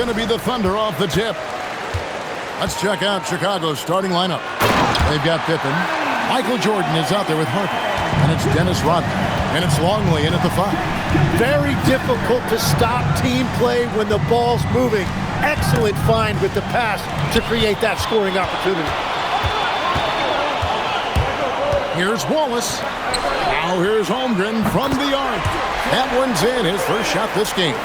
to be the Thunder off the tip. Let's check out Chicago's starting lineup. They've got Pippen. Michael Jordan is out there with Harper. And it's Dennis Rodman. And it's Longley in at the 5. Very difficult to stop team play when the ball's moving. Excellent find with the pass to create that scoring opportunity. Here's Wallace. Now here's Holmgren from the arc. That one's in, his first shot this game.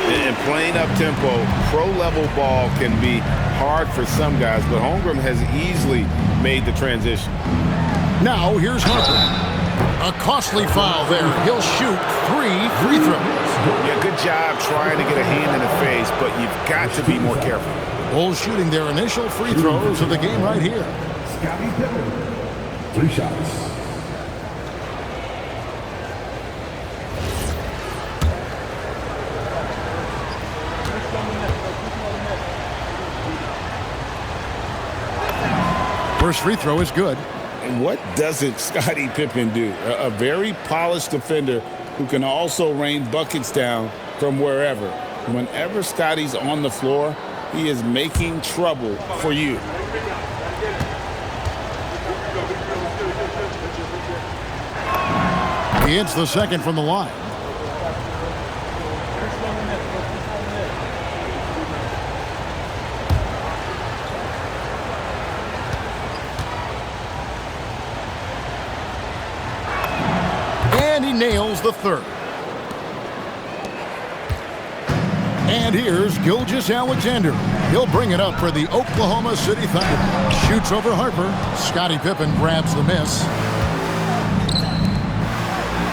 And playing up-tempo, pro-level ball can be hard for some guys, but Holmgren has easily made the transition. Now here's Harper. A costly foul there. He'll shoot 3 free throws. Yeah, good job trying to get a hand in the face, but you've got to be more careful. Bulls shooting their initial free throws of the game right here. Scottie Pippen, 3 shots. First free throw is good. And what doesn't Scottie Pippen do? A very polished defender who can also rain buckets down from wherever. Whenever Scottie's on the floor, he is making trouble for you. He hits the second from the line. And he nails the third. And here's Gilgeous-Alexander. He'll bring it up for the Oklahoma City Thunder. Shoots over Harper. Scottie Pippen grabs the miss.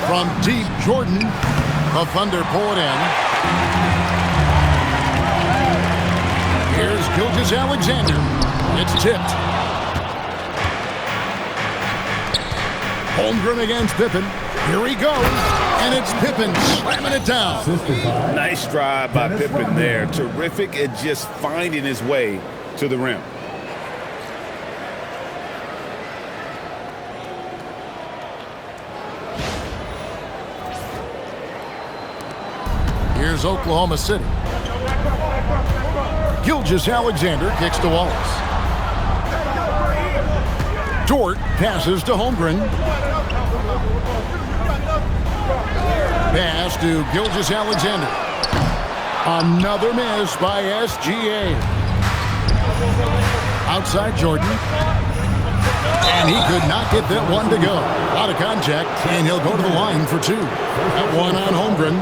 From deep, Jordan. The Thunder pull it in. Here's Gilgeous-Alexander. It's tipped. Holmgren against Pippen. Here he goes. And it's Pippen slamming it down. Nice drive by Pippen there. Terrific at just finding his way to the rim. Here's Oklahoma City. Gilgeous-Alexander kicks to Wallace. Dort passes to Holmgren. Pass to Gilgeous-Alexander. Another miss by SGA. Outside Jordan. And he could not get that one to go. Out of contact, and he'll go to the line for 2. That one on Holmgren.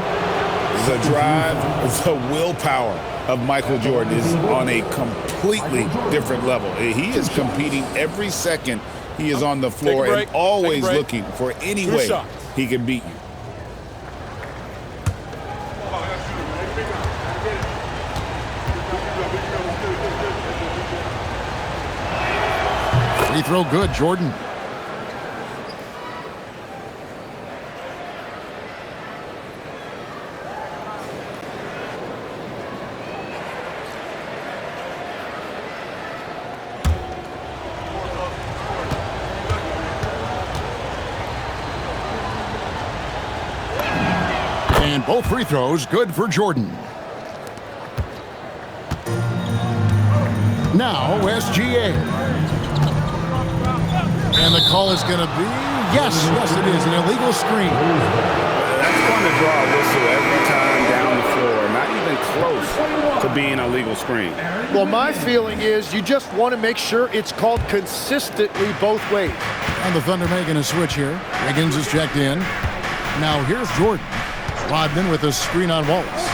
The drive, the willpower of Michael Jordan is on a completely different level. He is competing every second he is on the floor and always looking for any way he can beat you. Free throw good, Jordan. And both free throws good for Jordan. Now SGA. And the call is going to be, yes, it is, an illegal screen. That's going to draw a whistle every time down the floor. Not even close to being a legal screen. Well, my feeling is you just want to make sure it's called consistently both ways. And the Thunder making a switch here. Higgins is checked in. Now here's Jordan. Rodman with a screen on Wallace.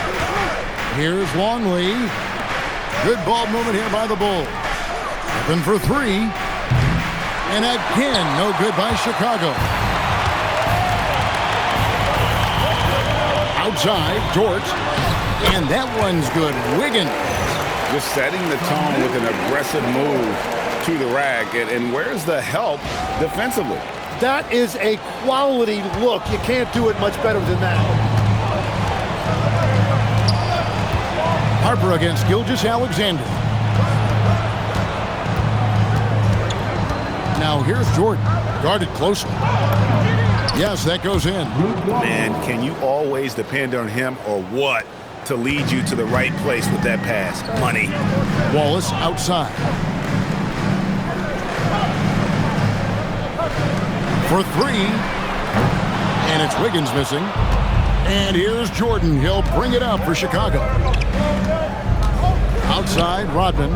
Here's Longley. Good ball movement here by the Bulls. Open for 3. And again, no good by Chicago. Outside, Dort. And that one's good. Wiggins. Just setting the tone with an aggressive move to the rack. And where's the help defensively? That is a quality look. You can't do it much better than that. Harper against Gilgeous-Alexander. Now here's Jordan, guarded closely. Yes, that goes in. Man, can you always depend on him or what? to lead you to the right place with that pass. Money. Wallace outside. For three. And it's Wiggins missing. And here's Jordan. He'll bring it up for Chicago. Outside, Rodman.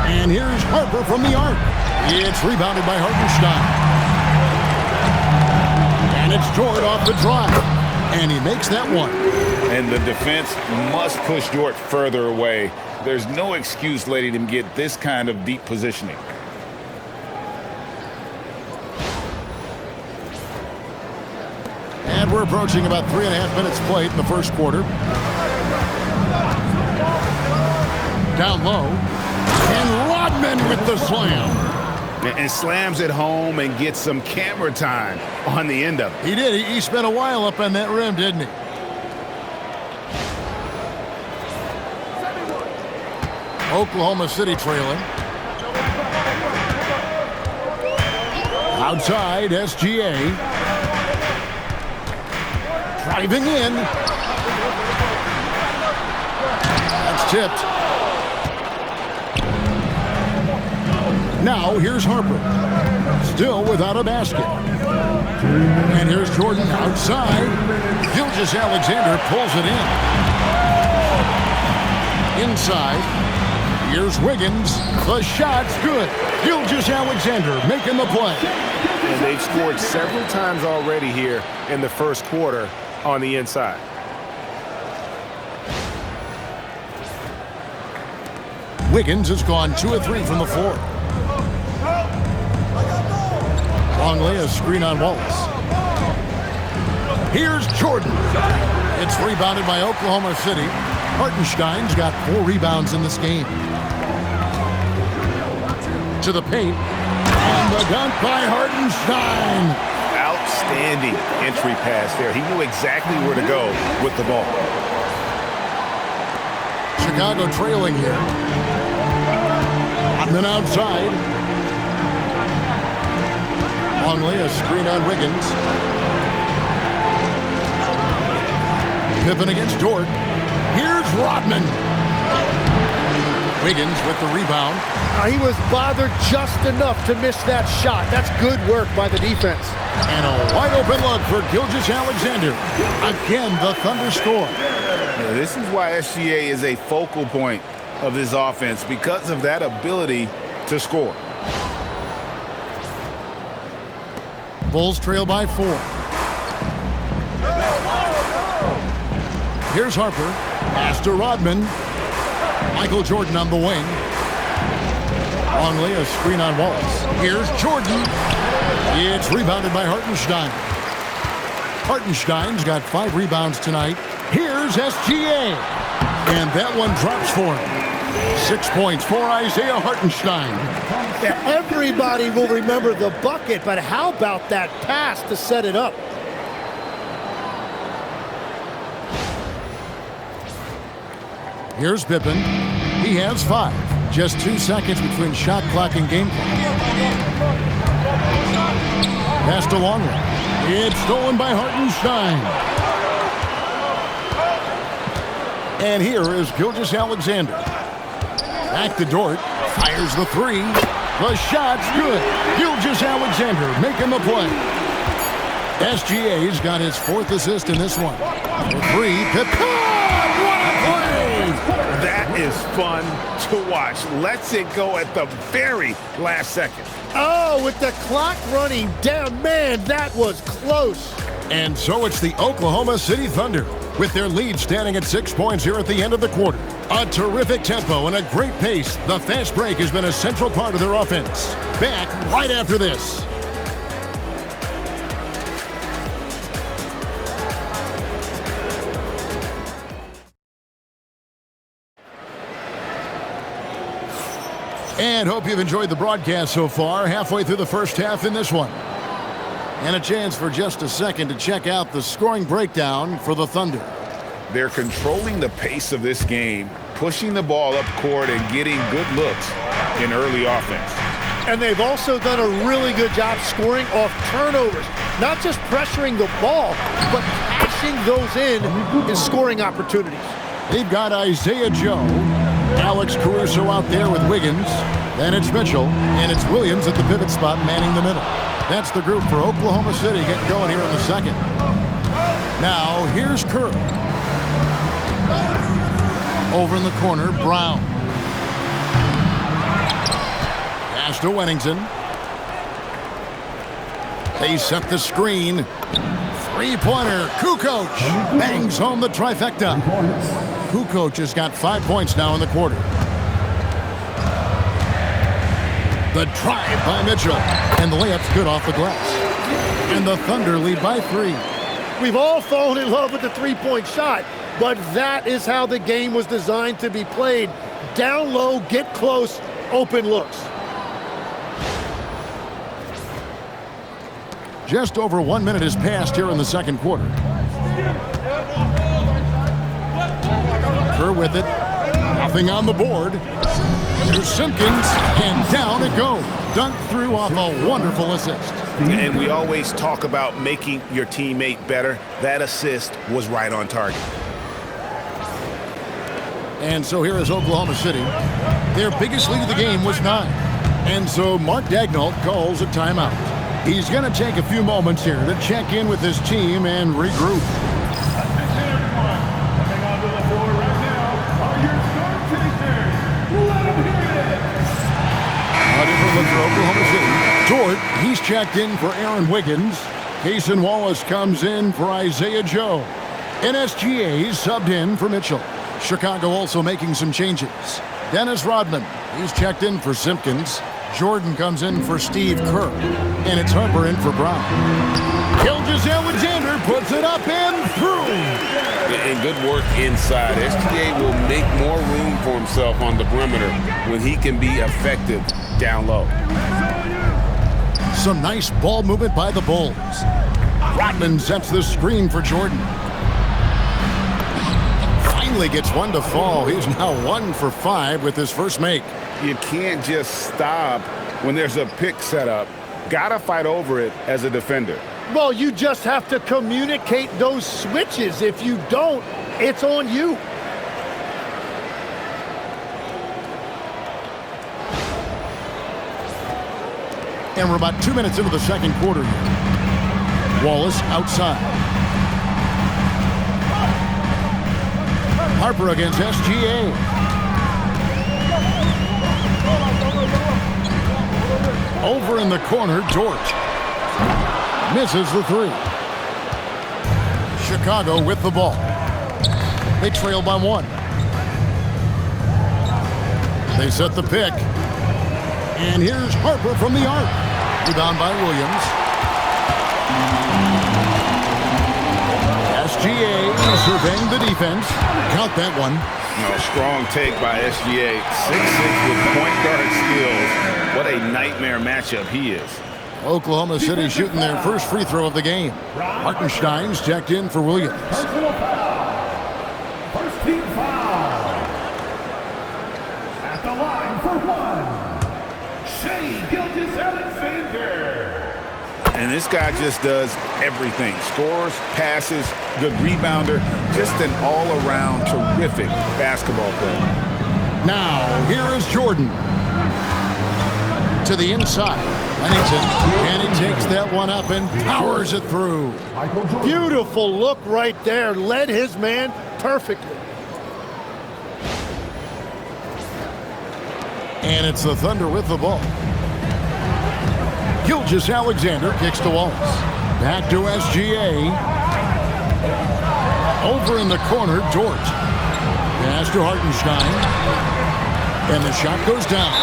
And here's Harper from the arc. It's rebounded by Hartenstein. And it's Jordan off the drive. And he makes that one. And the defense must push Dort further away. There's no excuse letting him get this kind of deep positioning. And we're approaching about 3.5 minutes played in the first quarter. Down low. And Rodman with the slam. And slams it home and gets some camera time on the end of it. He did. He spent a while up on that rim, didn't he? Oklahoma City trailing. Outside, SGA. Driving in. That's tipped. Now, here's Harper. Still without a basket. And here's Jordan outside. Gilgeous-Alexander pulls it in. Inside. Here's Wiggins. The shot's good. Gilgeous-Alexander making the play. And they've scored several times already here in the first quarter on the inside. Wiggins has gone 2 of 3 from the floor. Longley, a screen on Wallace. Here's Jordan. It's rebounded by Oklahoma City. Hartenstein's got 4 rebounds in this game. To the paint. And the dunk by Hartenstein. Outstanding entry pass there. He knew exactly where to go with the ball. Chicago trailing here. And then outside. Longley, a screen on Wiggins. Pippen against Dort. Here's Rodman. Wiggins with the rebound. He was bothered just enough to miss that shot. That's good work by the defense. And a wide open look for Gilgeous-Alexander. Again, the Thunder score. Yeah, this is why SGA is a focal point of this offense, because of that ability to score. Bulls trail by 4. Here's Harper. Pass to Rodman. Michael Jordan on the wing. Longley, a screen on Wallace. Here's Jordan. It's rebounded by Hartenstein. Hartenstein's got 5 rebounds tonight. Here's SGA. And that one drops for him. 6 points for Isaiah Hartenstein. Everybody will remember the bucket, but how about that pass to set it up? Here's Pippen. He has 5. Just 2 seconds between shot clock and game clock. Pass to Longley. It's stolen by Hartenstein. And here is Gilgeous-Alexander. Back to Dort. Fires the 3. The shot's good. Gilgeous-Alexander making the play. SGA's got his 4th assist in this one. For 3, Pippen. What a play! That is fun to watch. Lets it go at the very last second. Oh, with the clock running down, man, that was close. And so it's the Oklahoma City Thunder, with their lead standing at 6 points here at the end of the quarter. A terrific tempo and a great pace. The fast break has been a central part of their offense. Back right after this. And hope you've enjoyed the broadcast so far. Halfway through the first half in this one. And a chance for just a second to check out the scoring breakdown for the Thunder. They're controlling the pace of this game, pushing the ball up court and getting good looks in early offense. And they've also done a really good job scoring off turnovers. Not just pressuring the ball, but passing cashing those in scoring opportunities. They've got Isaiah Joe, Alex Caruso out there with Wiggins. Then it's Mitchell, and it's Williams at the pivot spot manning the middle. That's the group for Oklahoma City getting going here in the second. Now, here's Kerr. Over in the corner, Brown. Pass to Wennington. They set the screen. Three-pointer, Kukoc bangs home the trifecta. Kukoc has got 5 points now in the quarter. The drive by Mitchell, and the layup's good off the glass. And the Thunder lead by 3. We've all fallen in love with the three-point shot, but that is how the game was designed to be played. Down low, get close, open looks. Just over 1 minute has passed here in the second quarter. Kerr with it. Nothing on the board. Here's Simpkins, and down it goes. Dunked through off a wonderful assist. And we always talk about making your teammate better. That assist was right on target. And so here is Oklahoma City. Their biggest lead of the game was 9. And so Mark Daigneault calls a timeout. He's going to take a few moments here to check in with his team and regroup. A different look for Oklahoma City. Dort, he's checked in for Aaron Wiggins. Cason Wallace comes in for Isaiah Joe. NSGA subbed in for Mitchell. Chicago also making some changes. Dennis Rodman, he's checked in for Simpkins. Jordan comes in for Steve Kerr. And it's Harper in for Brown. Gilgeous-Alexander puts it up and through. And good work inside. SGA will make more room for himself on the perimeter when he can be effective down low. Some nice ball movement by the Bulls. Rodman sets the screen for Jordan. Finally gets one to fall. He's now 1 for 5 with his first make. You can't just stop when there's a pick set up. Gotta fight over it as a defender. Well, you just have to communicate those switches. If you don't, it's on you. And we're about 2 minutes into the second quarter here. Wallace outside. Harper against SGA. Over in the corner, Dort. Misses the 3. Chicago with the ball. They trail by 1. They set the pick. And here's Harper from the arc. Rebound by Williams. SGA surveying the defense. Count that one. No, strong take by SGA. 6'6" with point guard skills. What a nightmare matchup he is. Oklahoma City shooting their first free throw of the game. Hartenstein's checked in for Williams. First team foul. At the line for 1. Shai Gilgeous-Alexander. And this guy just does everything. Scores, passes, good rebounder. Just an all-around terrific basketball player. Now, here is Jordan. To the inside. Wennington, and he takes that one up and powers it through. Beautiful look right there. Led his man perfectly. And it's the Thunder with the ball. Gilgeous-Alexander kicks to Wallace. Back to SGA. Over in the corner, Dort. Pass to Hartenstein. And the shot goes down.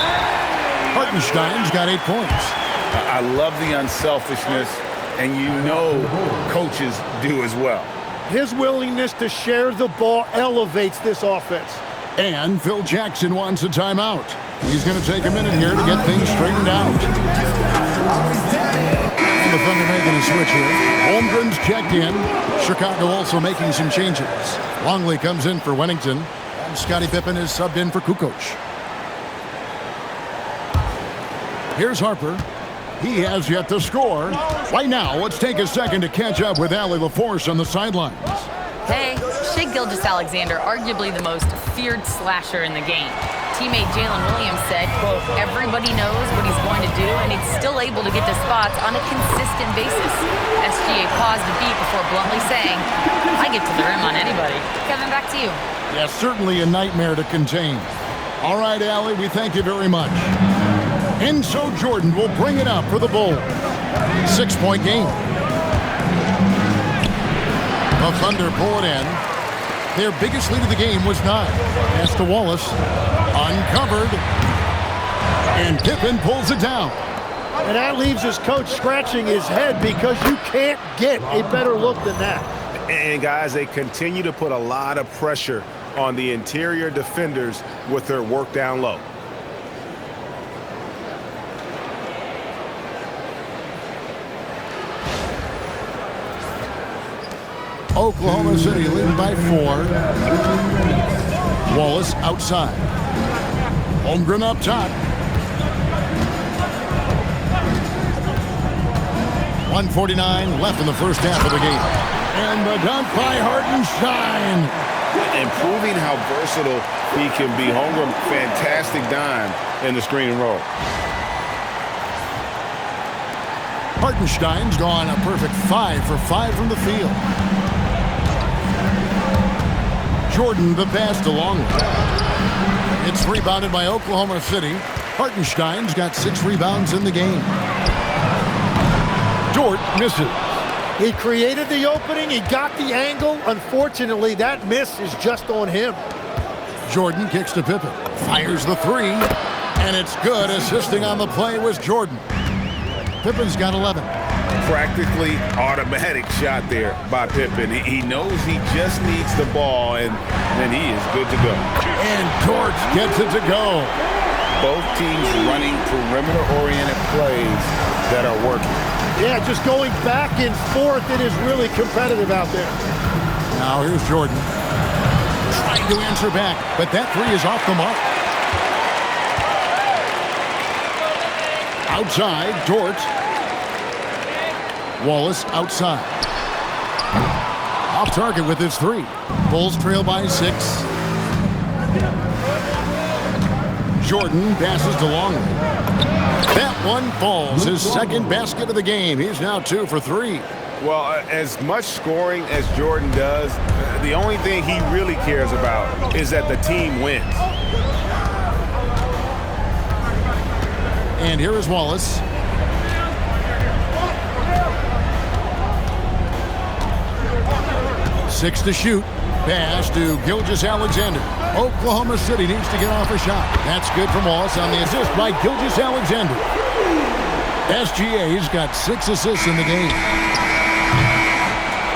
Hartenstein's got 8 points. I love the unselfishness, and you know coaches do as well. His willingness to share the ball elevates this offense. And Phil Jackson wants a timeout. He's going to take a minute here to get things straightened out. And the Thunder making a switch here. Holmgren's checked in. Chicago also making some changes. Longley comes in for Wennington. And Scottie Pippen is subbed in for Kukoc. Here's Harper. He has yet to score. Right now, let's take a second to catch up with Allie LaForce on the sidelines. Hey, Shea Gilgeous-Alexander, arguably the most feared slasher in the game. Teammate Jalen Williams said, quote, everybody knows what he's going to do, and he's still able to get to spots on a consistent basis. SGA paused a beat before bluntly saying, I get to the rim on anybody. Kevin, back to you. Yeah, certainly a nightmare to contain. All right, Allie, we thank you very much. And so Jordan will bring it up for the Bulls. 6-point game. The Thunder pull it in. Their biggest lead of the game was 9. Pass to Wallace. Uncovered. And Pippen pulls it down. And that leaves his coach scratching his head because you can't get a better look than that. And guys, they continue to put a lot of pressure on the interior defenders with their work down low. Oklahoma City leading by 4. Wallace outside. Holmgren up top. 1:49 left in the first half of the game. And the dunk by Hartenstein. And proving how versatile he can be. Holmgren, fantastic dime in the screen and roll. Hartenstein's gone a perfect 5 for 5 from the field. Jordan the pass to Longley. It's rebounded by Oklahoma City. Hartenstein's got 6 rebounds in the game. Dort misses. He created the opening. He got the angle. Unfortunately, that miss is just on him. Jordan kicks to Pippen. Fires the 3. And it's good. Assisting on the play was Jordan. Pippen's got 11. Practically automatic shot there by Pippen. He knows he just needs the ball, and then he is good to go. And Dort gets it to go. Both teams running perimeter-oriented plays that are working. Yeah, just going back and forth. It is really competitive out there. Now here's Jordan. Trying to answer back, but that 3 is off the mark. Outside, Dort. Wallace outside. Off target with his 3. Bulls trail by 6. Jordan passes to Longley. That one falls. His second basket of the game. He's now 2 for 3. Well, as much scoring as Jordan does, the only thing he really cares about is that the team wins. And here is Wallace. Six to shoot. Pass to Gilgeous-Alexander. Oklahoma City needs to get off a shot. That's good from Wallace on the assist by Gilgeous-Alexander. SGA's got 6 assists in the game.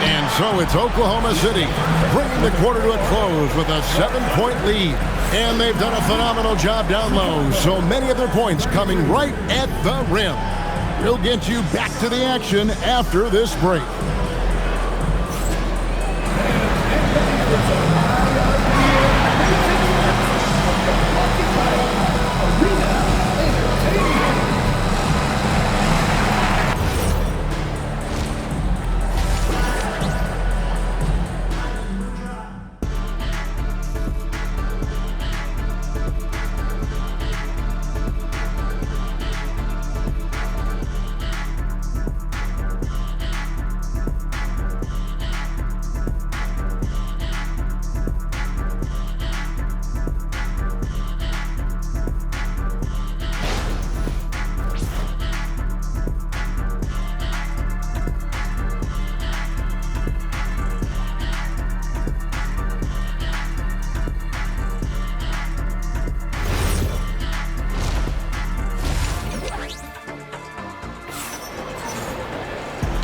And so it's Oklahoma City bringing the quarter to a close with a 7-point lead. And they've done a phenomenal job down low. So many of their points coming right at the rim. We'll get you back to the action after this break.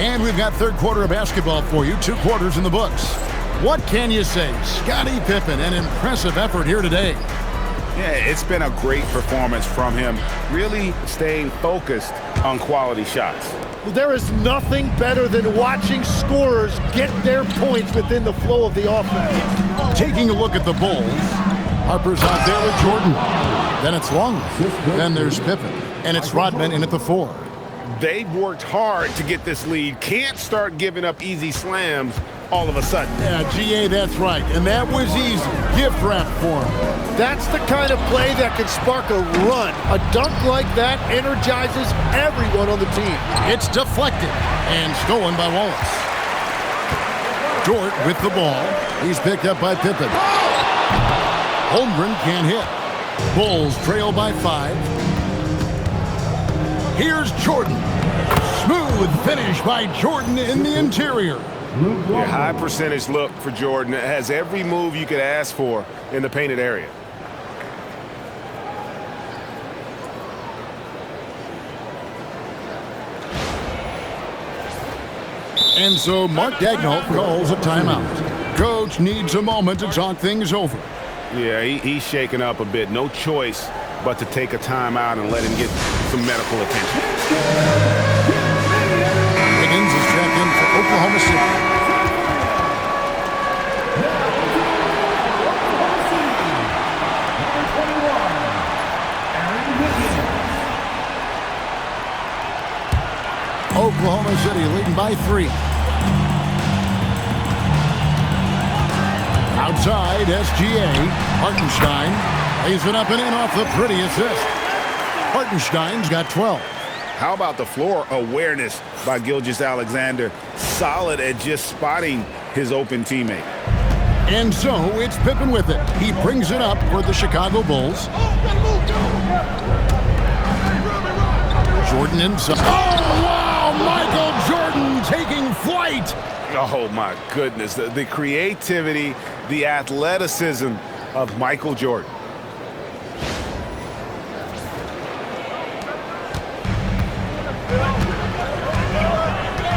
And we've got third quarter of basketball for you. 2 quarters in the books. What can you say? Scottie Pippen, an impressive effort here today. Yeah, it's been a great performance from him, really staying focused on quality shots. Well, there is nothing better than watching scorers get their points within the flow of the offense. Taking a look at the Bulls, Harper's out there with Jordan. Then it's Longley. Then there's Pippen. And it's Rodman in at the 4. They've worked hard to get this lead. Can't start giving up easy slams all of a sudden. Yeah, GA, that's right. And that was easy. Gift wrap for him. That's the kind of play that can spark a run. A dunk like that energizes everyone on the team. It's deflected and stolen by Wallace. Dort with the ball. He's picked up by Pippen. Holmgren can't hit. Bulls trail by 5. Here's Jordan. Smooth finish by Jordan in the interior. Yeah, high percentage look for Jordan. It has every move you could ask for in the painted area. And so Mark Daigneault calls a timeout. Coach needs a moment to talk things over. Yeah, he's shaken up a bit. No choice but to take a timeout and let him get some medical attention. Wiggins is checked in for Oklahoma City. Oklahoma City leading by 3. Outside, SGA. Hartenstein lays it up and in off the pretty assist. Hartenstein's got 12. How about the floor awareness by Gilgeous-Alexander? Solid at just spotting his open teammate. And so it's Pippen with it. He brings it up for the Chicago Bulls. Jordan inside. Oh, wow! Michael Jordan taking flight. Oh, my goodness. The creativity, the athleticism of Michael Jordan.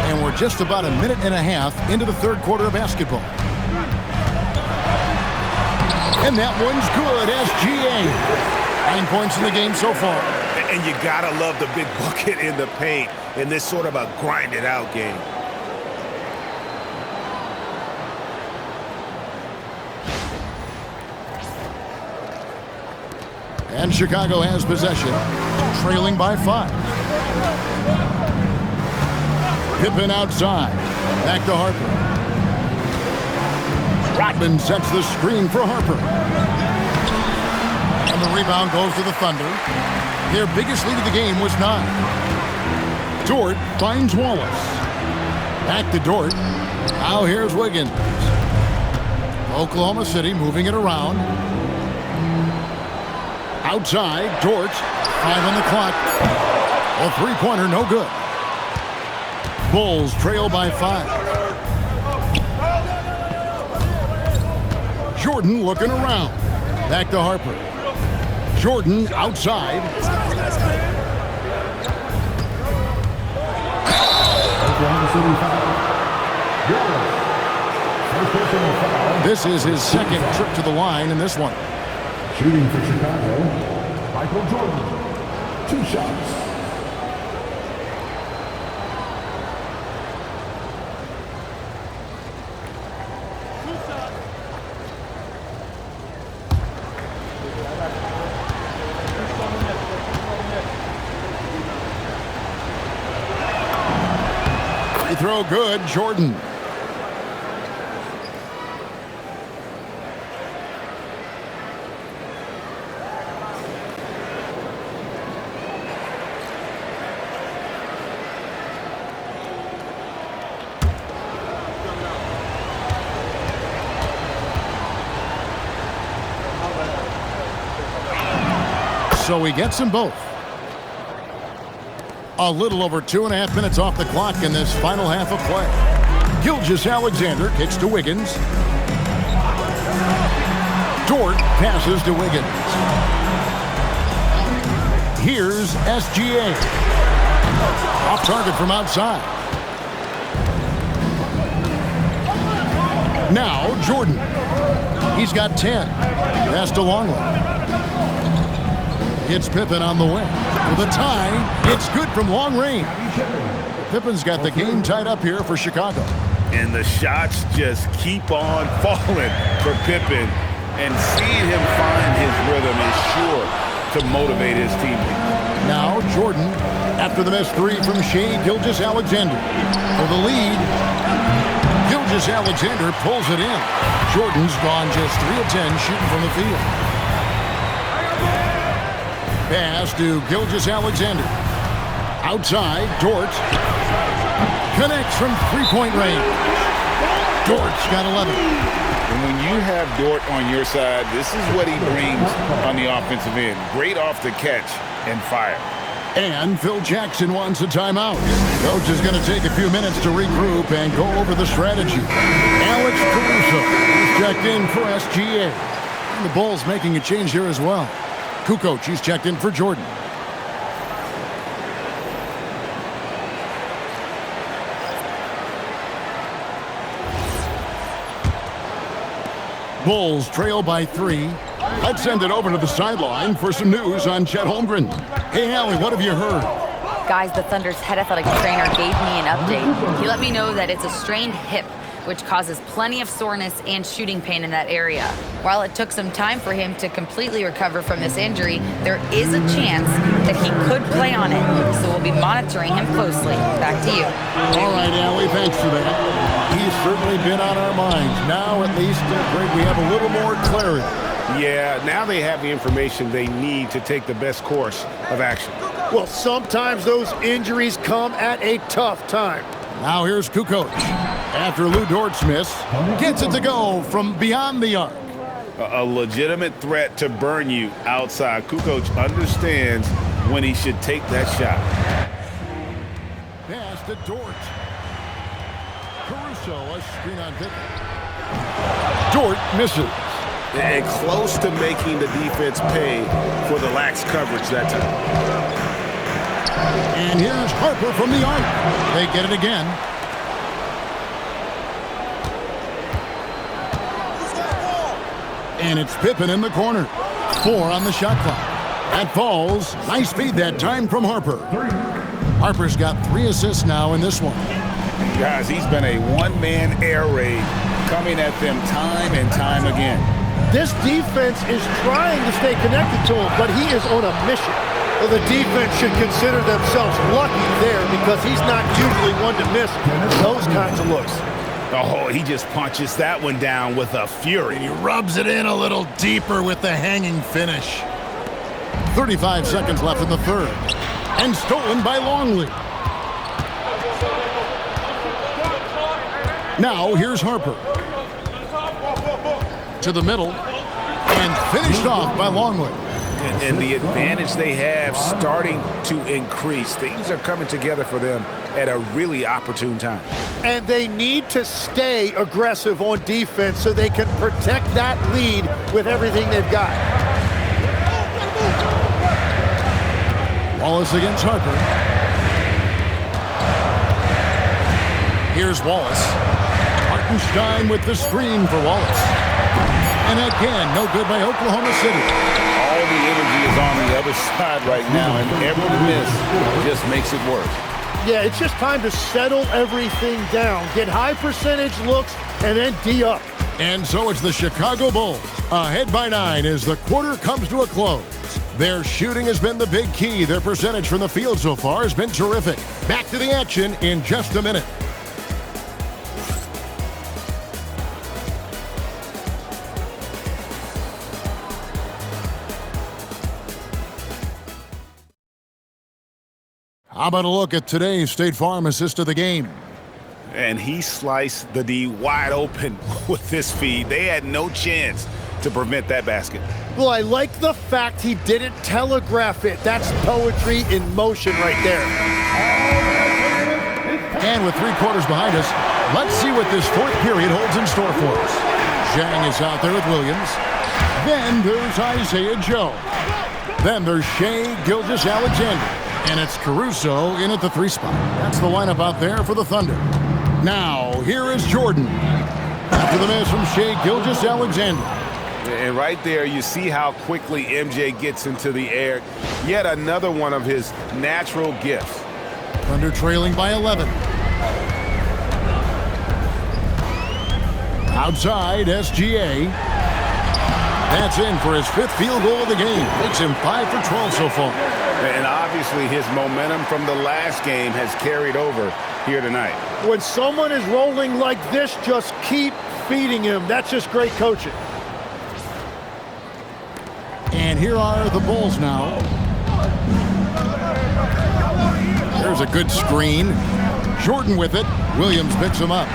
And we're just about a minute and a half into the third quarter of basketball. And that one's good, SGA. 9 points in the game so far. And you gotta love the big bucket in the paint in this sort of a grinded out game. And Chicago has possession, trailing by 5. Pippen outside, back to Harper. Rodman sets the screen for Harper. And the rebound goes to the Thunder. Their biggest lead of the game was 9. Dort finds Wallace. Back to Dort. Now here's Wiggins. Oklahoma City moving it around. Outside, Dort. 5 on the clock. A three-pointer, no good. Bulls trail by 5. Jordan looking around. Back to Harper. Jordan outside. This is his second trip to the line in this one. Shooting for Chicago, Michael Jordan. 2 shots. Free throw good, Jordan. So he gets them both. A little over 2.5 minutes off the clock in this final half of play. Gilgeous-Alexander kicks to Wiggins. Dort passes to Wiggins. Here's SGA. Off target from outside. Now Jordan. He's got 10. Pass to Longley. It's Pippen on the wing. For the tie, it's good from long range. Pippen's got the game tied up here for Chicago. And the shots just keep on falling for Pippen. And seeing him find his rhythm is sure to motivate his teammates. Now Jordan at After the missed three from Shea Gilgeous-Alexander. For the lead, Gilgeous-Alexander pulls it in. Jordan's gone just 3 of 10 shooting from the field. Pass to Gilgeous-Alexander. Outside, Dort connects from three-point range. Dort's got 11. And when you have Dort on your side, this is what he brings on the offensive end. Great off the catch and fire. And Phil Jackson wants a timeout. Coach is going to take a few minutes to regroup and go over the strategy. Alex Caruso is checked in for SGA. And the Bulls making a change here as well. Kukoc, he's checked in for Jordan. Bulls trail by 3. Let's send it over to the sideline for some news on Chet Holmgren. Hey, Allie, what have you heard? Guys, the Thunder's head athletic trainer gave me an update. He let me know that it's a strained hip, which causes plenty of soreness and shooting pain in that area. While it took some time for him to completely recover from this injury, there is a chance that he could play on it. So we'll be monitoring him closely. Back to you. All right, Allie, thanks for that. He's certainly been on our minds. Now, at least, Greg, we have a little more clarity. Yeah, now they have the information they need to take the best course of action. Well, sometimes those injuries come at a tough time. Now here's Kukoc. After Lou Dort's miss, gets it to go from beyond the arc. A legitimate threat to burn you outside. Kukoc understands when he should take that shot. Pass to Dort. Caruso, a screen on Pippen. Dort misses. And close to making the defense pay for the lax coverage that time. And here's Harper from the arc. They get it again. And it's Pippen in the corner. 4 on the shot clock. That falls. Nice feed that time from Harper. Harper's got 3 assists now in this one. Guys, he's been a one-man air raid coming at them time and time again. This defense is trying to stay connected to him, but he is on a mission. Well, the defense should consider themselves lucky there because he's not usually one to miss those kinds of looks. Oh, he just punches that one down with a fury. He rubs it in a little deeper with the hanging finish. 35 seconds left in the third. And stolen by Longley. Now here's Harper. To the middle. And finished off by Longley. And the advantage they have starting to increase. Things are coming together for them at a really opportune time. And they need to stay aggressive on defense so they can protect that lead with everything they've got. Wallace against Harper. Here's Wallace. Hartenstein with the screen for Wallace. And again, no good by Oklahoma City. All the energy is on the other side right now, and every miss just makes it worse. Yeah, it's just time to settle everything down, get high percentage looks, and then D up. And so it's the Chicago Bulls, ahead by 9 as the quarter comes to a close. Their shooting has been the big key. Their percentage from the field so far has been terrific. Back to the action in just a minute. How about a look at today's State Farm assist of the game? And he sliced the D wide open with this feed. They had no chance to prevent that basket. Well, I like the fact he didn't telegraph it. That's poetry in motion right there. And with 3 quarters behind us, let's see what this fourth period holds in store for us. Zhang is out there with Williams. Then there's Isaiah Joe. Then there's Shea Gilgeous-Alexander. And it's Caruso in at the 3 spot. That's the lineup out there for the Thunder. Now, here is Jordan. After the miss from Shea Gilgeous-Alexander. And right there, you see how quickly MJ gets into the air. Yet another one of his natural gifts. Thunder trailing by 11. Outside, SGA. That's in for his 5th field goal of the game. Makes him 5 for 12 so far. And obviously his momentum from the last game has carried over here tonight. When someone is rolling like this, just keep feeding him. That's just great coaching. And here are the Bulls now. There's a good screen. Jordan with it. Williams picks him up.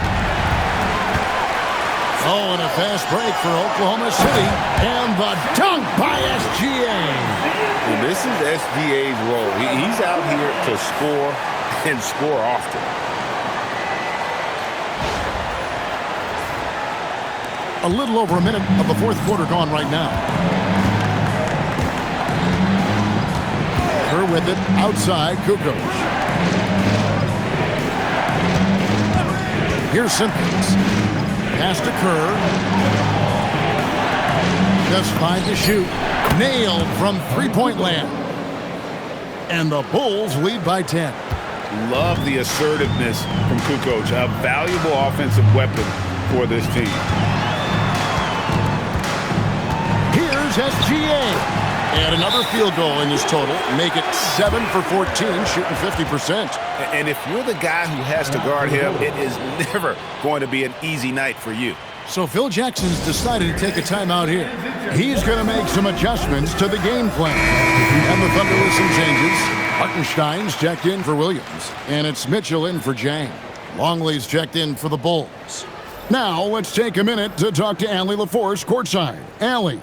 Oh, and a fast break for Oklahoma City. And the dunk by SGA. And this is SGA's role. He's out here to score and score often. A little over a minute of the fourth quarter gone right now. Kerr with it outside Kukoc. Here's Simpkins. Pass to Kerr. Just 5 to shoot. Nailed from three-point land. And the Bulls lead by 10. Love the assertiveness from Kukoc, a valuable offensive weapon for this team. Here's SGA. And another field goal in his total. Make it 7 for 14, shooting 50%. And if you're the guy who has to guard him, it is never going to be an easy night for you. So Phil Jackson's decided to take a timeout here. He's going to make some adjustments to the game plan. And the Thunder with some changes. Hartenstein's checked in for Williams. And it's Mitchell in for Jang. Longley's checked in for the Bulls. Now let's take a minute to talk to Allie LaForce courtside. Allie.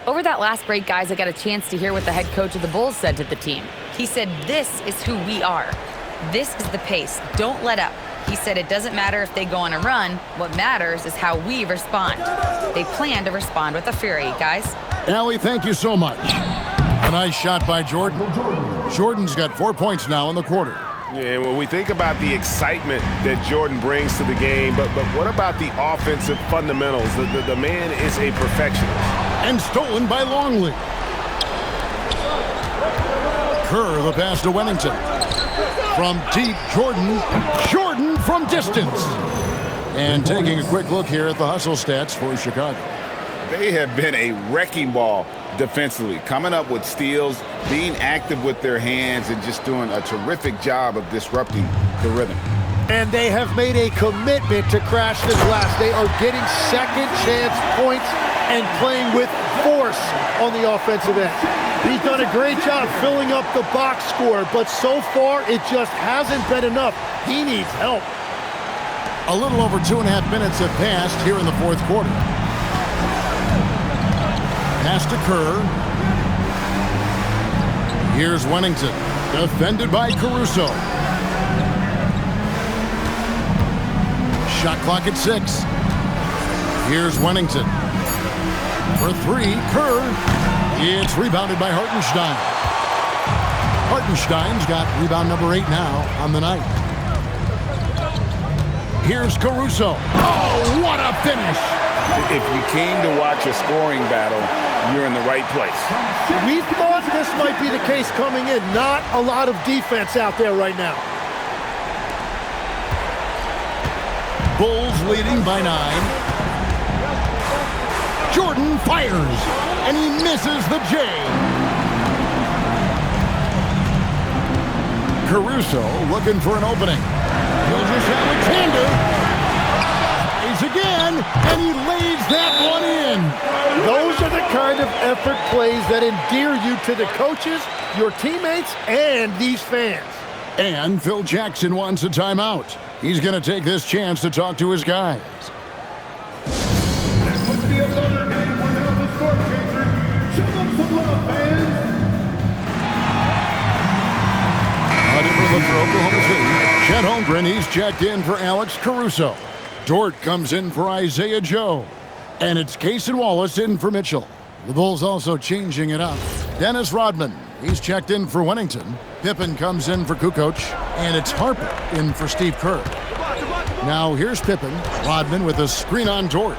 Over that last break, guys, I got a chance to hear what the head coach of the Bulls said to the team. He said, "This is who we are. This is the pace. Don't let up." He said it doesn't matter if they go on a run. What matters is how we respond. They plan to respond with a fury, guys. Allie, thank you so much. A nice shot by Jordan. Jordan's got 4 points now in the quarter. Yeah, when we think about the excitement that Jordan brings to the game, but what about the offensive fundamentals? The man is a perfectionist. And stolen by Longley. Kerr, the pass to Wennington. From deep, Jordan from distance. And taking a quick look here at the hustle stats for Chicago. They have been a wrecking ball defensively, coming up with steals, being active with their hands, and just doing a terrific job of disrupting the rhythm. And they have made a commitment to crash the glass. They are getting second chance points and playing with force on the offensive end. He's done a great job filling up the box score, but so far it just hasn't been enough. He needs help. A little over 2.5 minutes have passed here in the fourth quarter. Pass to Kerr. Here's Wennington, defended by Caruso. Shot clock at 6. Here's Wennington. For 3, Kerr. It's rebounded by Hartenstein. Hartenstein's got rebound number 8 now on the night. Here's Caruso. Oh, what a finish! If you came to watch a scoring battle, you're in the right place. We thought this might be the case coming in. Not a lot of defense out there right now. Bulls leading by 9. Jordan fires, and he misses the J. Caruso looking for an opening. Gilgeous Alexander tries again, and he lays that one in. Those are the kind of effort plays that endear you to the coaches, your teammates, and these fans. And Phil Jackson wants a timeout. He's going to take this chance to talk to his guys. A different look for Oklahoma City. Chet Holmgren, he's checked in for Alex Caruso. Dort comes in for Isaiah Joe. And it's Cason Wallace in for Mitchell. The Bulls also changing it up. Dennis Rodman, he's checked in for Wennington. Pippen comes in for Kukoc. And it's Harper in for Steve Kerr. Now here's Pippen. Rodman with a screen on Dort.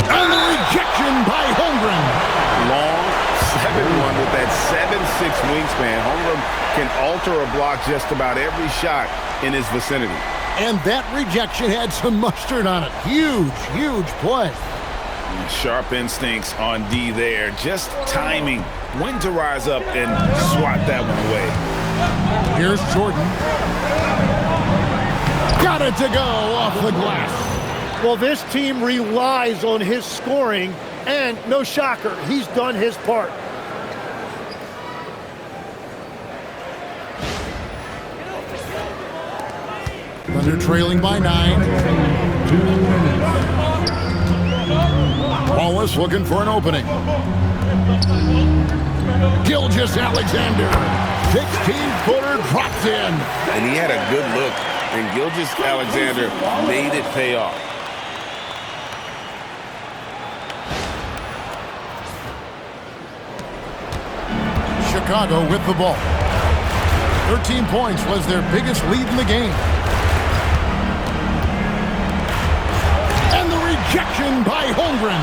And the rejection by Holmgren. Long 7-1 with that 7'6" wingspan. Holmgren can alter a block just about every shot in his vicinity. And that rejection had some mustard on it. Huge, huge play. Sharp instincts on D there. Just timing when to rise up and swat that one away. Here's Jordan. Got it to go off the glass. Well, this team relies on his scoring, and no shocker, he's done his part. Thunder trailing by 9. Wallace looking for an opening. Gilgeous-Alexander, 16-footer dropped in. And he had a good look, and Gilgeous-Alexander made it pay off. Chicago with the ball. 13 points was their biggest lead in the game. And the rejection by Holmgren.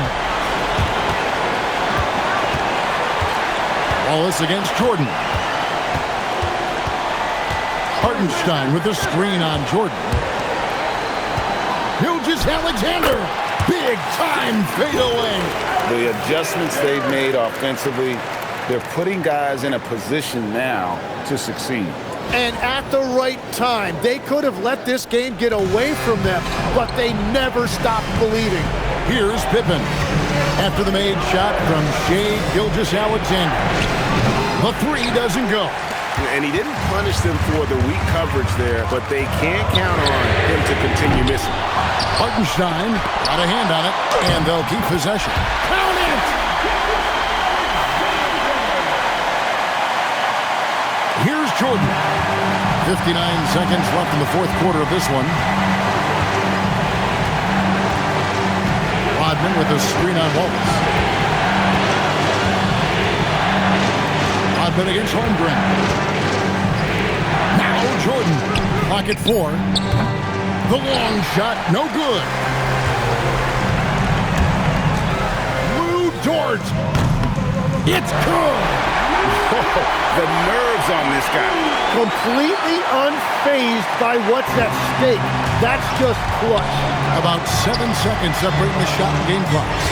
Wallace against Jordan. Hartenstein with the screen on Jordan. Gilgeous-Alexander, big time fade away. The adjustments they've made offensively, they're putting guys in a position now to succeed. And at the right time, they could have let this game get away from them, but they never stopped believing. Here's Pippen. After the made shot from Shai Gilgeous-Alexander. The three doesn't go. And he didn't punish them for the weak coverage there, but they can't count on him to continue missing. Hartenstein got a hand on it, and they'll keep possession. Count it! Here's Jordan. 59 seconds left in the fourth quarter of this one. Rodman with a screen on Wallace. Rodman against Holmgren. Now Jordan. Pocket 4. The long shot, no good. Lou Dort. It's good. The nerves on this guy. Completely unfazed by what's at stake. That's just clutch. About 7 seconds separating the shot and game clocks.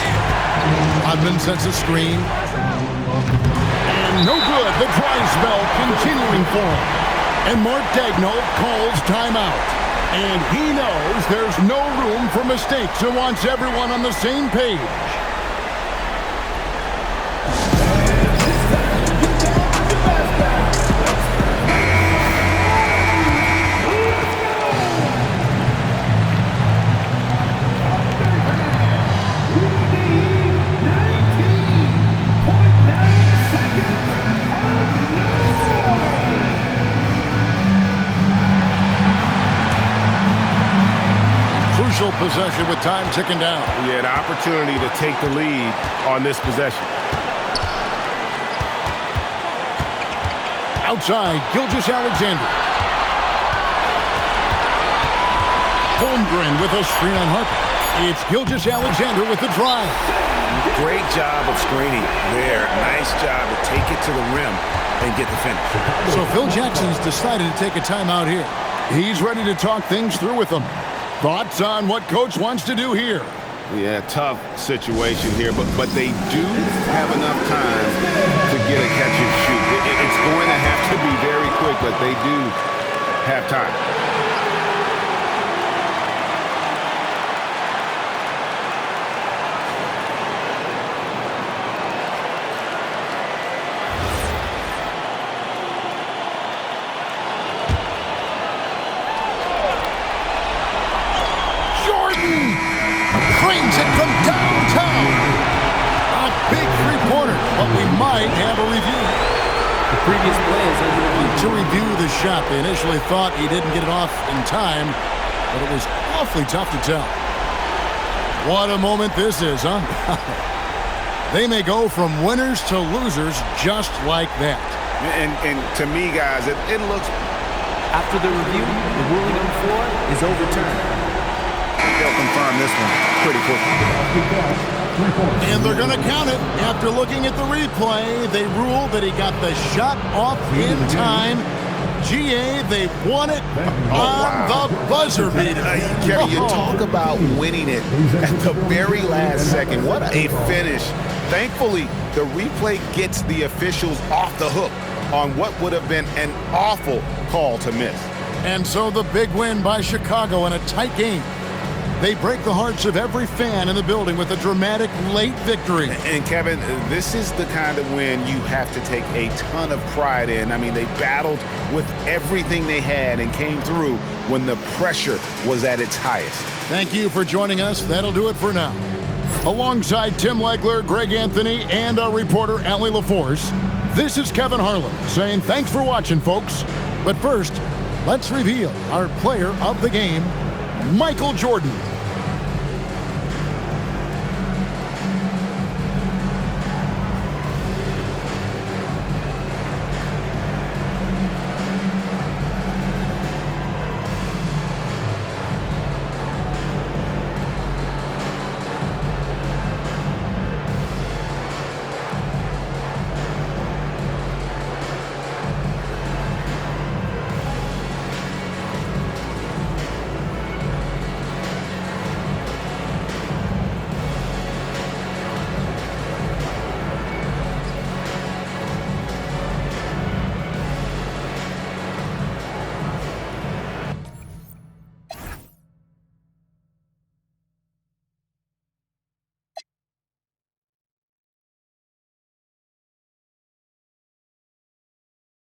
Rodman sets a screen. And no good. The dry spell continuing for him. And Mark Daigneault calls timeout. And he knows there's no room for mistakes and wants everyone on the same page. Possession with time ticking down. He had an opportunity to take the lead on this possession. Outside, Gilgeous-Alexander. Holmgren with a screen on Harper. It's Gilgeous-Alexander with the drive. Great job of screening there. Nice job to take it to the rim and get the finish. So Phil Jackson's decided to take a timeout here. He's ready to talk things through with them. Thoughts on what Coach wants to do here? Yeah, tough situation here, but they do have enough time to get a catch and shoot. It's going to have to be very quick, but they do have time. Brings it from downtown. A big three-pointer, but we might have a review. The previous play is under review. To review the shot, they initially thought he didn't get it off in time, but it was awfully tough to tell. What a moment this is, huh? They may go from winners to losers just like that. And to me, guys, it looks... After the review, the ruling on the floor is overturned. They'll confirm this one pretty quickly. And they're going to count it. After looking at the replay, they rule that he got the shot off in time. GA, they won it on the buzzer beater. Kevin, you talk about winning it at the very last second. What a finish. Thankfully, the replay gets the officials off the hook on what would have been an awful call to miss. And so the big win by Chicago in a tight game. They break the hearts of every fan in the building with a dramatic late victory. And Kevin, this is the kind of win you have to take a ton of pride in. I mean, they battled with everything they had and came through when the pressure was at its highest. Thank you for joining us. That'll do it for now. Alongside Tim Legler, Greg Anthony, and our reporter, Allie LaForce, this is Kevin Harlan saying thanks for watching, folks. But first, let's reveal our player of the game, Michael Jordan.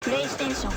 PlayStation